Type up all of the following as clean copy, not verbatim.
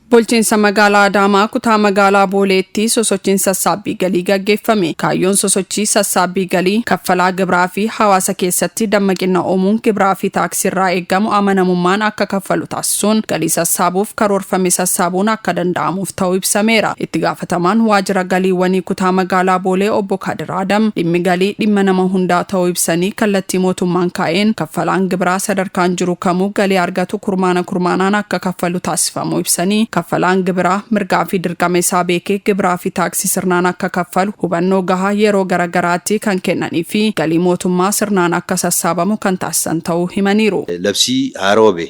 Bulchiinsa magaalaa Adaamaa kutaa magaalaa Booleetti sosochiin sassaabbii galii gaggeeffame. Kaayyoon sosochii sassaabbii galii kaffalaa gibraa fi hawaasa keessatti dammaqina uumuun gibraa fi taaksirraa eegamu amanamummaan akka kaffalu taasisuun galii sassaabuuf karoorfame sassaabuun akka danda'amuuf ta'uu ibsameera. Itti gaafatamaan waajjira galiiwwanii kutaa magaalaa Boolee obbo Kadir Adam dhimmi galii dhimma nama hundaa ta'uu ibsanii kallattii mootummaan kaa'een kaffalaan gibraa sadarkaan jiru kamuu galii argatu kurmaanaan akka kaffalu taasifamuu ibsanii kaffalaan gibraa mirgaa fi dirqama isaa beekee gibraa fi taaksii sirnaan akka kaffalu hubannoo gahaa yeroo garagaraatti kan kennanii fi galii mootummaa sirnaan akka sassaabamu kan taasisan ta'uu himaniiru. Labsii haaroobe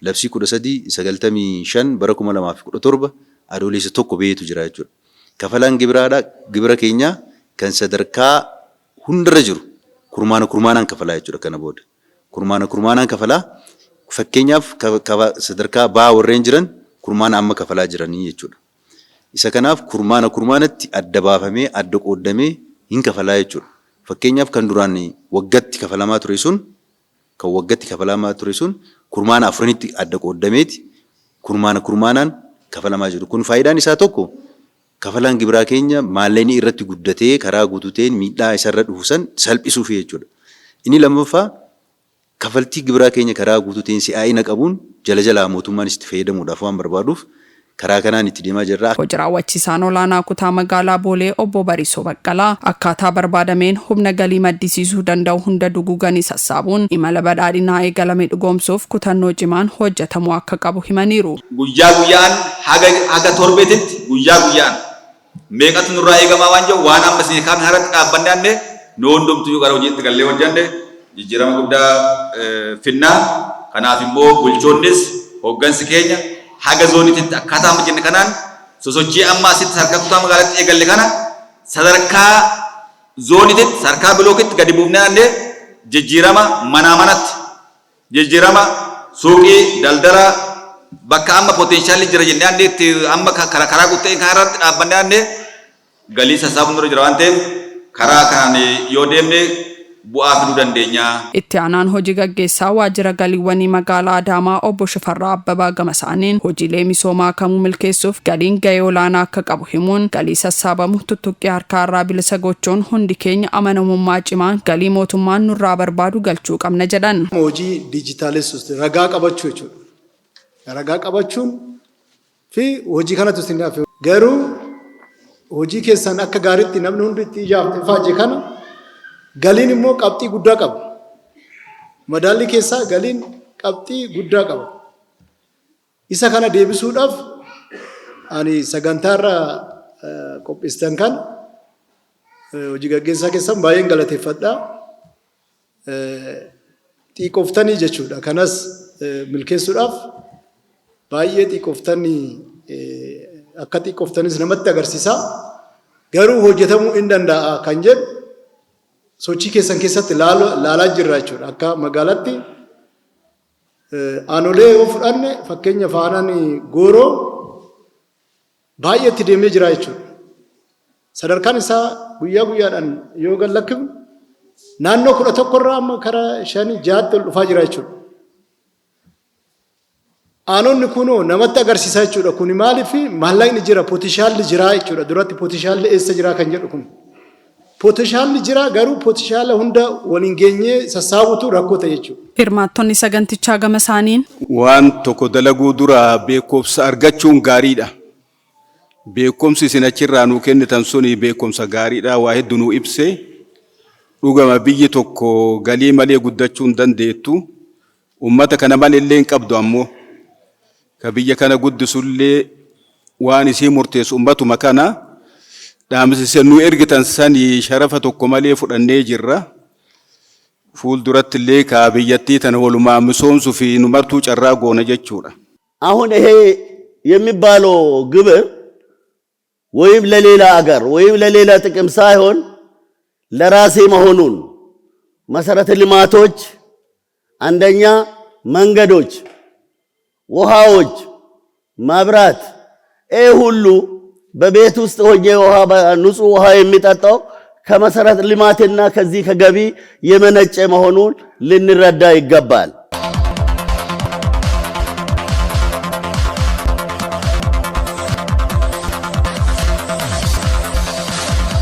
labsii 1395 bara 2017 adoolessa tokko beetu jira jechuudha. Kaffalaan gibraadha gibra keenya kan sadarkaa hundarra jiru kurmaanaan kafalaa jechuudha kana booda. Kurmaanaan kafalaa fakkeenyaaf sadarkaa baa warreen jiran kurmaana amma kafalaa jiranii jechuudha. Isa kanaaf kurmaanatti adda baafamee adda qoodamee hin kafalaa jechuudha. Fakkeenyaaf kan duraan waggaatti kafalamaa ture sun kurmaana afuranitti adda qoodameeti kurmaanaan kafalamaa jiru. Kun faayidaan isaa tokko kafalaan gibraa keenya maallaqni irratti guddatee karaa guutuuteen miidhaa isarra dhufusan salphisuuf jechuudha. Inni lammaffaa kafaltii gibraa keenya karaa guutuuteen si'aayina qabuun jala mootummaan itti fayyadamuudhaaf waan barbaaduuf karaa kanaan itti deemaa jirra. Hojii raawwachiisaan olaanaa kutaa magaalaa Boolee obbo Barisoo Baqqalaa akkaataa barbaadameen humna galii maddisiisuu danda'u hunda duguuganii sassaabuun imala badhaadhinaa eegalame dhugoomsuuf kutannoo cimaan hojjetamuu akka qabu himaniiru. Guyyaa guyyaan haga torbeetitti guyyaan meeqatu nurraa eegamaa waan jiru waan amma isin kaamee harratti dhaabbannee nu hundumtuu gara hojiitti gallee hojjannee jijjiirama guddaa finnaa. Kanaaf immoo bulchoonnis hooggansi keenya haga zooniitti akkaataa amma jenne kanaan sosochii amma asitti sadarkaa kutaa magaalaatti eegalle kana sadarkaa zooniitti sadarkaa bilookitti gadi buufnee jijjiirama manatti jijjiirama suuqii daldala bakka amma potenshaali jira jennee itti amma karaa guuttee kanarratti dhaabbannee galii sassaabuun dura jira waan ta'eef karaa kanaan yoo deemne bu'aa fiduu dandeenya. Itti aanaan hojii gaggeessaa waajjira galiiwwanii magaalaa Adaamaa obbo Shifarraa Abbabaa Gamasaaniin hojiilee misoomaa kamuu milkeessuuf galiin gahee olaanaa akka qabu himuun galii sassaabamu tuttuqqii harkaarraa bilisa gochuun hundi keenya amanamummaa cimaan galii mootummaan nurraa barbaadu galchuu qabna jedhan. Hojii dijitaalessuus ragaa qabachuu jechuudha. Ragaa qabachuun fi hojii kanatu isin dhaafe garuu hojii keessan akka gaariitti namni hundi itti ijaafate kana galiin immoo qabxii guddaa qaba. Madaalli keessaa galiin qabxii guddaa qaba. Isa kana deebisuudhaaf ani sagantaarra qopheessitan kan hojii gaggeessaa keessan baay'een galateeffadha. Xiiqoftanii jechuudha. Kanas milkeessuudhaaf baay'ee xiiqoftanii akka xiiqoftanis namatti agarsiisa. Garuu hojjetamuu hin danda'a kan jedhu sochii keessan keessatti laalaa jirra jechuudha. Akka magaalaatti aanolee yoo fudhanne fakkeenya faanaan gooroo baay'ee itti deemee jira jechuudha. Sadarkaan isaa guyyaadhaan yoo gallakkifnu naannoo 11 irraa amma karaa 5-6 ol dhufaa jira jechuudha. Aanonni kunoo namatti agarsiisaa jechuudha. Kuni maaliif maallaqni jira potishaalli jira jechuudha. Duratti potishaalli eessa jira kan jedhu kun. Potishaalli jira garuu potishaala hunda waliin geenyee sassaabutu rakkoo ta'e jechuudha. Hirmaattonni sagantichaa gama isaaniin waan tokko dalaguu dura beekumsa argachuun gaariidha. Beekumsi isin achirraa nuu kennitan suni beekumsa gaariidha. Waa hedduu nuu ibse dhugama biyyi tokko galii malee guddachuu hin dandeettu. Uummata kana malee hin qabdu ammoo ka biyya kana guddisullee waan isii murteessu uummatuma kana dhaamsise nu ergitan sanii sharafa tokko malee fudhannee jirra. Fuulduratti illee ka biyyattii tana walumaa misoomsuu fi numartuu carraa goona jechuudha. አሁን ይሄ የሚባለው ግብር ወይም ለሌላ አገር ወይም ለሌላ ጥቅም ሳይሆን ለራሴ መሆኑን መሰረተ ልማቶች አንደኛ መንገዶች ውሃዎች መብራት ሁሉ በቤት ውስጥ ሆኜ ውሃ ንጹህ ውሃ የሚጠጣው ከመሰረተ ልማትና ከዚህ ከገቢ የመነጨ መሆኑን ልንረዳ ይገባል።